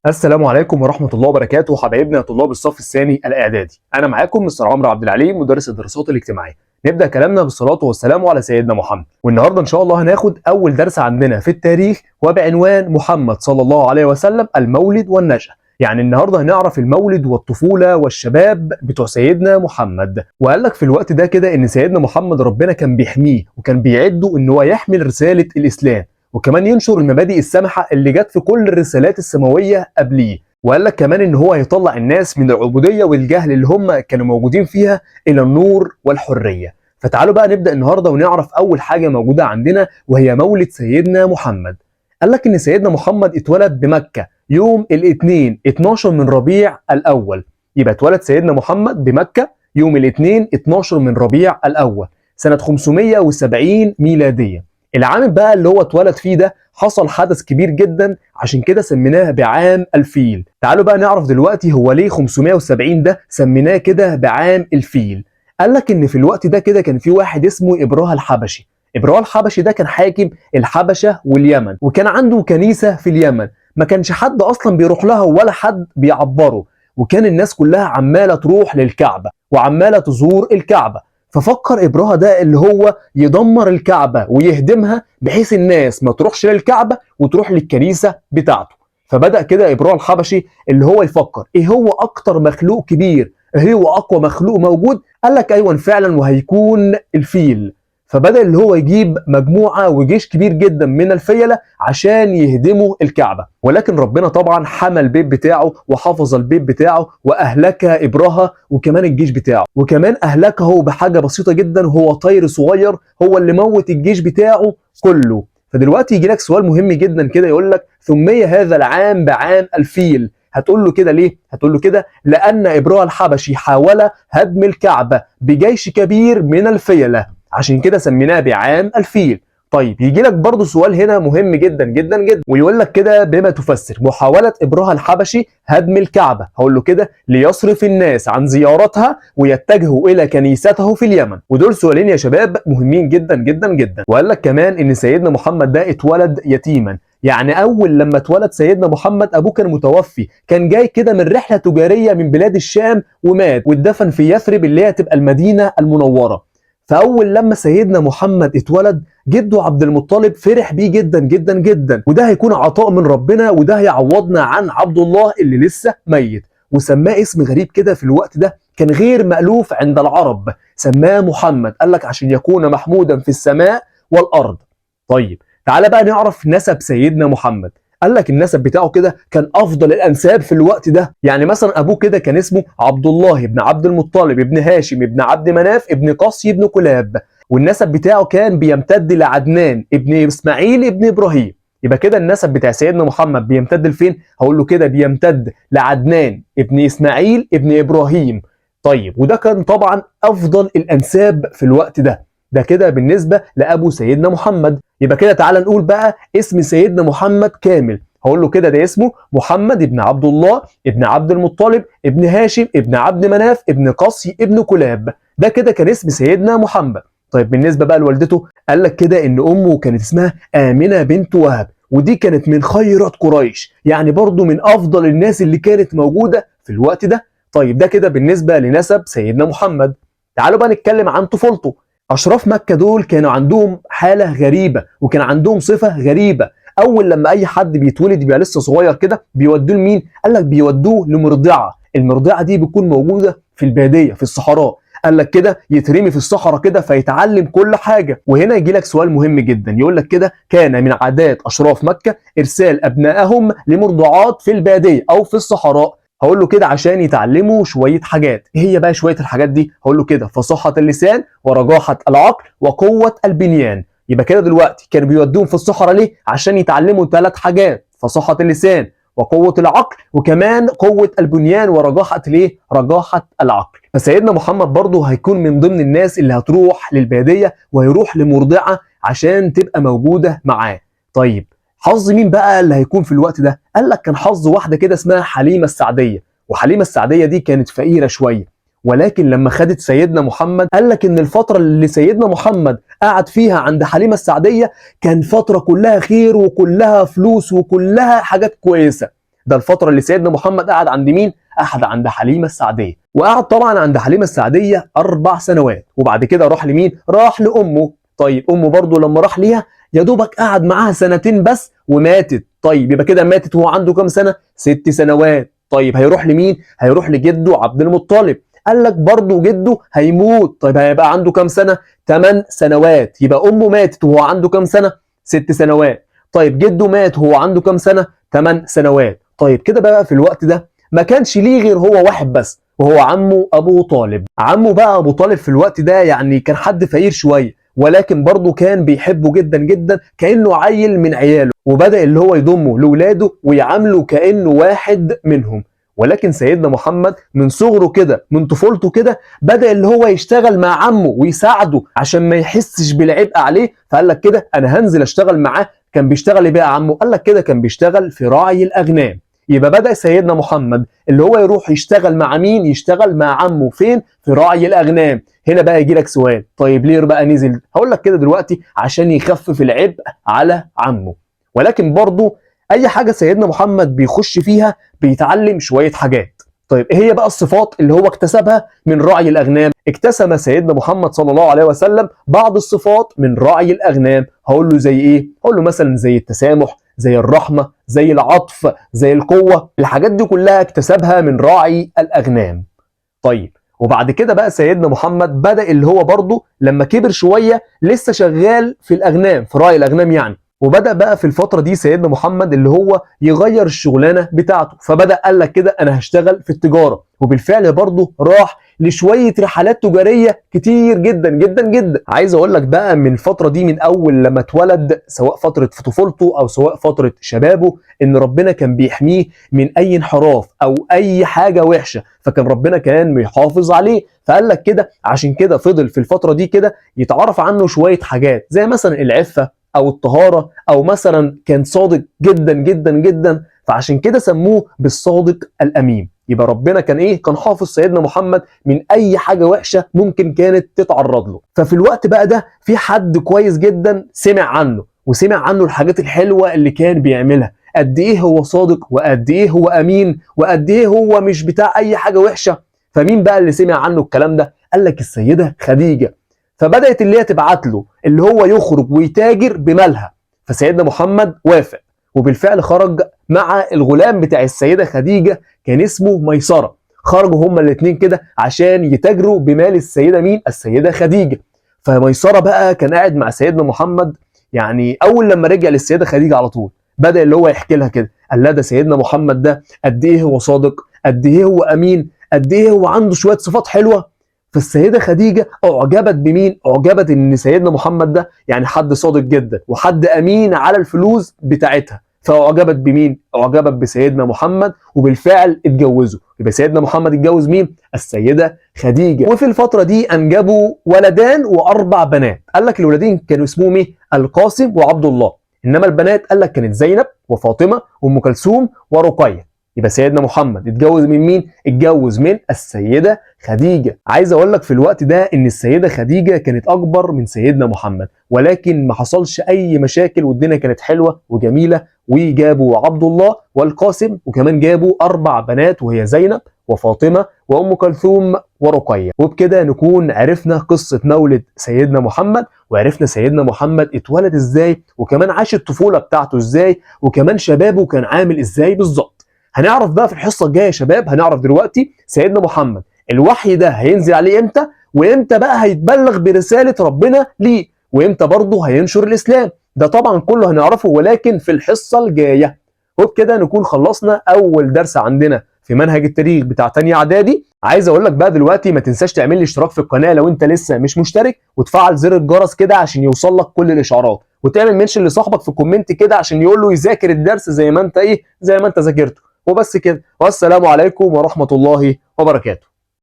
السلام عليكم ورحمة الله وبركاته حبايبنا طلاب الصف الثاني الإعدادي. أنا معاكم مستر عمرو عبد العليم مدرس الدراسات الاجتماعية. نبدأ كلامنا بالصلاة والسلام على سيدنا محمد. والنهارده إن شاء الله هناخد أول درس عندنا في التاريخ وبعنوان محمد صلى الله عليه وسلم المولد والنشأة. يعني النهارده هنعرف المولد والطفولة والشباب بتوع سيدنا محمد. وقال لك في الوقت ده كده إن سيدنا محمد ربنا كان بيحميه وكان بيعده إن هو يحمل رسالة الإسلام، وكمان ينشر المبادئ السامحه اللي جت في كل الرسالات السماويه قبليه. وقال لك كمان ان هو هيطلع الناس من العبوديه والجهل اللي هم كانوا موجودين فيها الى النور والحريه. فتعالوا بقى نبدا النهارده ونعرف اول حاجه موجوده عندنا وهي مولد سيدنا محمد. قال لك ان سيدنا محمد اتولد بمكه يوم الاثنين 12 من ربيع الاول. يبقى اتولد سيدنا محمد بمكه يوم الاثنين 12 من ربيع الاول سنه 570 ميلاديه. العام بقى اللي هو اتولد فيه ده حصل حدث كبير جدا، عشان كده سميناه بعام الفيل. تعالوا بقى نعرف دلوقتي هو ليه 570 ده سميناه كده بعام الفيل. قال لك ان في الوقت ده كده كان في واحد اسمه ابراهة الحبشي. ابراهة الحبشي ده كان حاكم الحبشة واليمن، وكان عنده كنيسة في اليمن ما كانش حد اصلا بيروح لها ولا حد بيعبره، وكان الناس كلها عمالة تروح للكعبة وعمالة تزور الكعبة. ففكر ابراهة ده اللي هو يدمر الكعبة ويهدمها بحيث الناس ما تروحش للكعبة وتروح للكنيسة بتاعته. فبدأ كده ابراهة الحبشي اللي هو يفكر ايه هو اكتر مخلوق كبير، ايه هو اقوى مخلوق موجود. قال لك ايوه فعلا وهيكون الفيل. فبدأ اللي هو يجيب مجموعة وجيش كبير جدا من الفيلة عشان يهدموا الكعبة، ولكن ربنا طبعا حمى البيت بتاعه وحافظ البيت بتاعه وأهلك إبراهة وكمان الجيش بتاعه، وكمان أهلكه بحاجة بسيطة جدا، هو طير صغير هو اللي موت الجيش بتاعه كله. فدلوقتي يجي لك سؤال مهم جدا كده يقول لك ثمي هذا العام بعام الفيل. هتقول له كده ليه؟ هتقول له كده لأن إبراهة الحبشي حاول هدم الكعبة بجيش كبير من الفيلة، عشان كده سميناه بعام الفيل. طيب يجي لك برضه سؤال هنا مهم جدا جدا جدا ويقول لك كده بما تفسر محاولة إبراهة الحبشي هدم الكعبة. هقول له كده ليصرف الناس عن زيارتها ويتجهوا إلى كنيسته في اليمن. ودول سؤالين يا شباب مهمين جدا جدا جدا. وقال لك كمان إن سيدنا محمد ده اتولد يتيما، يعني أول لما اتولد سيدنا محمد أبوه كان متوفي، كان جاي كده من رحلة تجارية من بلاد الشام ومات واتدفن في يثرب اللي هي تبقى المدينة المنورة. فاول لما سيدنا محمد اتولد جده عبد المطلب فرح بيه جدا جدا جدا، وده هيكون عطاء من ربنا وده هيعوضنا عن عبد الله اللي لسه ميت. وسماه اسم غريب كده في الوقت ده كان غير مألوف عند العرب، سماه محمد. قال لك عشان يكون محمودا في السماء والارض. طيب تعالى بقى نعرف نسب سيدنا محمد. قال لك النسب بتاعه كده كان افضل الانساب في الوقت ده. يعني مثلا ابوه كده كان اسمه عبد الله ابن عبد المطلب ابن هاشم ابن عبد مناف ابن قصي ابن كلاب، والنسب بتاعه كان بيمتد لعدنان ابن اسماعيل ابن ابراهيم. يبقى كده النسب بتاع سيدنا محمد بيمتد لفين؟ هقول له كده بيمتد لعدنان ابن اسماعيل ابن ابراهيم. طيب وده كان طبعا افضل الانساب في الوقت ده. ده كده بالنسبه لابو سيدنا محمد. يبقى كده تعالى نقول بقى اسم سيدنا محمد كامل. هقول له كده ده اسمه محمد ابن عبد الله ابن عبد المطلب ابن هاشم ابن عبد مناف ابن قصي ابن كلاب. ده كده كان اسم سيدنا محمد. طيب بالنسبه بقى لوالدته قال لك كده ان امه كانت اسمها آمنة بنت وهب، ودي كانت من خيرة قريش، يعني برضو من افضل الناس اللي كانت موجوده في الوقت ده. طيب ده كده بالنسبه لنسب سيدنا محمد. تعالوا بقى نتكلم عن طفولته. أشراف مكة دول كانوا عندهم حالة غريبة وكان عندهم صفة غريبة. أول لما أي حد بيتولد بيبقى لسه صغير كده بيودوه لمين؟ قال لك بيودوه لمرضعة. المرضعة دي بتكون موجودة في البادية في الصحراء. قال لك كده يترمي في الصحراء كده فيتعلم كل حاجة. وهنا يجي لك سؤال مهم جدا يقول لك كده كان من عادات أشراف مكة إرسال أبنائهم لمرضعات في البادية أو في الصحراء. هقول له كده عشان يتعلموا شويه حاجات. ايه هي بقى شويه الحاجات دي؟ هقول له كده فصاحه اللسان ورجاحه العقل وقوه البنيان. يبقى كده دلوقتي كانوا بيودوهم في الصحراء ليه؟ عشان يتعلموا 3 حاجات: فصاحه اللسان وقوه العقل وكمان قوه البنيان ورجاحه الايه؟ رجاحه العقل. فسيدنا محمد برضه هيكون من ضمن الناس اللي هتروح للباديه وهيروح لمرضعه عشان تبقى موجوده معاه. طيب حظ مين بقى اللي هيكون في الوقت ده؟ قال لك كان حظ واحده كده اسمها حليمه السعديه. وحليمه السعديه دي كانت فقيره شويه، ولكن لما خدت سيدنا محمد قال لك ان الفتره اللي سيدنا محمد قعد فيها عند حليمه السعديه كان فتره كلها خير وكلها فلوس وكلها حاجات كويسه. ده الفتره اللي سيدنا محمد قعد عند مين؟ قعد عند حليمه السعديه، وقعد طبعا عند حليمه السعديه 4 سنوات، وبعد كده راح لمين؟ راح لامه. طيب امه برضه لما راح ليها يا دوبك قعد معاها 2 سنين بس وماتت. طيب يبقى كده ماتت وهو عنده كام سنه؟ 6 سنوات. طيب هيروح لمين؟ هيروح لجده عبد المطلب. قال لك برضه جده هيموت. طيب هيبقى عنده كام سنه؟ 8 سنوات. يبقى امه ماتت وهو عنده كام سنه؟ 6 سنوات. طيب جده مات وهو عنده كام سنه؟ 8 سنوات. طيب كده بقى في الوقت ده ما كانش ليه غير هو واحد بس، وهو عمه ابو طالب. عمه بقى ابو طالب في الوقت ده يعني كان حد فقير شويه، ولكن برضه كان بيحبه جدا جدا كانه عيل من عياله، وبدا اللي هو يضمه لاولاده ويعامله كانه واحد منهم. ولكن سيدنا محمد من صغره كده، من طفولته كده، بدا اللي هو يشتغل مع عمه ويساعده عشان ما يحسش بالعبء عليه. فقال لك كده انا هنزل اشتغل معاه. كان بيشتغل ايه بقى عمه؟ قال لك كده كان بيشتغل في راعي الاغنام. يبقى بدأ سيدنا محمد اللي هو يروح يشتغل مع مين؟ يشتغل مع عمه. فين؟ في راعي الأغنام. هنا بقى يجي لك سؤال، طيب ليه بقى نزل؟ هقول لك كده دلوقتي عشان يخفف العبء على عمه. ولكن برضه أي حاجة سيدنا محمد بيخش فيها بيتعلم شوية حاجات. طيب ايه هي بقى الصفات اللي هو اكتسبها من راعي الأغنام؟ اكتسب سيدنا محمد صلى الله عليه وسلم بعض الصفات من راعي الأغنام. هقول له زي ايه؟ هقول له مثلا زي التسامح، زي الرحمة، زي العطف، زي القوة. الحاجات دي كلها اكتسبها من راعي الأغنام. طيب وبعد كده بقى سيدنا محمد بدأ اللي هو برضه لما كبر شوية لسه شغال في الأغنام، في راعي الأغنام يعني. وبدأ بقى في الفترة دي سيدنا محمد اللي هو يغير الشغلانة بتاعته. فبدأ قال لك كده أنا هشتغل في التجارة، وبالفعل برضه راح لشوية رحلات تجارية كتير جدا جدا جدا. عايز أقول لك بقى من الفترة دي، من أول لما اتولد، سواء فترة في طفولته أو سواء فترة شبابه، إن ربنا كان بيحميه من أي انحراف أو أي حاجة وحشة، فكان ربنا كان بيحافظ عليه. فقال لك كده عشان كده فضل في الفترة دي كده يتعرف عنه شوية حاجات زي مثلا العفة او الطهاره، او مثلا كان صادق جدا جدا جدا، فعشان كده سموه بالصادق الامين. يبقى ربنا كان ايه؟ كان حافظ سيدنا محمد من اي حاجه وحشه ممكن كانت تتعرض له. ففي الوقت بقى ده في حد كويس جدا سمع عنه، وسمع عنه الحاجات الحلوه اللي كان بيعملها، قد ايه هو صادق، وقد ايه هو امين، وقد ايه هو مش بتاع اي حاجه وحشه. فمين بقى اللي سمع عنه الكلام ده؟ قال لك السيده خديجه. فبدأت اللي هي تبعت له اللي هو يخرج ويتاجر بمالها. فسيدنا محمد وافق، وبالفعل خرج مع الغلام بتاع السيدة خديجة كان اسمه ميسرة. خرجوا هما الاثنين كده عشان يتاجروا بمال السيدة مين؟ السيدة خديجة. فميسرة بقى كان قاعد مع سيدنا محمد، يعني أول لما رجع للسيدة خديجة على طول بدأ اللي هو يحكي لها كده، قال لها ده سيدنا محمد ده قد إيه هو صادق، قد إيه هو أمين، قد إيه هو عنده شوية صفات حلوة. فالسيدة خديجة أعجبت بمين؟ أعجبت إن سيدنا محمد ده يعني حد صادق جدا وحد أمين على الفلوس بتاعتها. فأعجبت بمين؟ أعجبت بسيدنا محمد، وبالفعل اتجوزوا. يبقى سيدنا محمد اتجوز مين؟ السيدة خديجة. وفي الفترة دي أنجبوا ولدان و4 بنات. قال لك الولدين كانوا اسمهم إيه؟ القاسم وعبد الله. إنما البنات قال لك كانت زينب وفاطمة وأم كلثوم ورقية. يبقى سيدنا محمد اتجوز من مين؟ اتجوز من السيدة خديجة. عايز اقول لك في الوقت ده ان السيدة خديجة كانت اكبر من سيدنا محمد، ولكن ما حصلش اي مشاكل والدنيا كانت حلوة وجميلة. وجابوا عبد الله والقاسم، وكمان جابوا 4 بنات وهي زينب وفاطمة وأم كلثوم ورقية. وبكده نكون عرفنا قصة مولد سيدنا محمد، وعرفنا سيدنا محمد اتولد ازاي، وكمان عاش الطفولة بتاعته ازاي، وكمان شبابه كان عامل ازاي بالظبط. هنعرف بقى في الحصة الجاية يا شباب، هنعرف دلوقتي سيدنا محمد الوحي ده هينزل عليه امتى، وامتى بقى هيتبلغ برسالة ربنا ليه، وامتى برضه هينشر الإسلام. ده طبعا كله هنعرفه ولكن في الحصة الجاية. وبكده نكون خلصنا أول درس عندنا في منهج التاريخ بتاع تانية إعدادي. عايز أقول لك بقى دلوقتي ما تنساش تعمل لي اشتراك في القناة لو أنت لسه مش مشترك، وتفعل زر الجرس كده عشان يوصل لك كل الإشعارات، وتعمل منشن لصاحبك في الكومنت كده عشان يقول له يذاكر الدرس زي ما أنت ذاكرته. وبس كده، والسلام عليكم ورحمة الله وبركاته.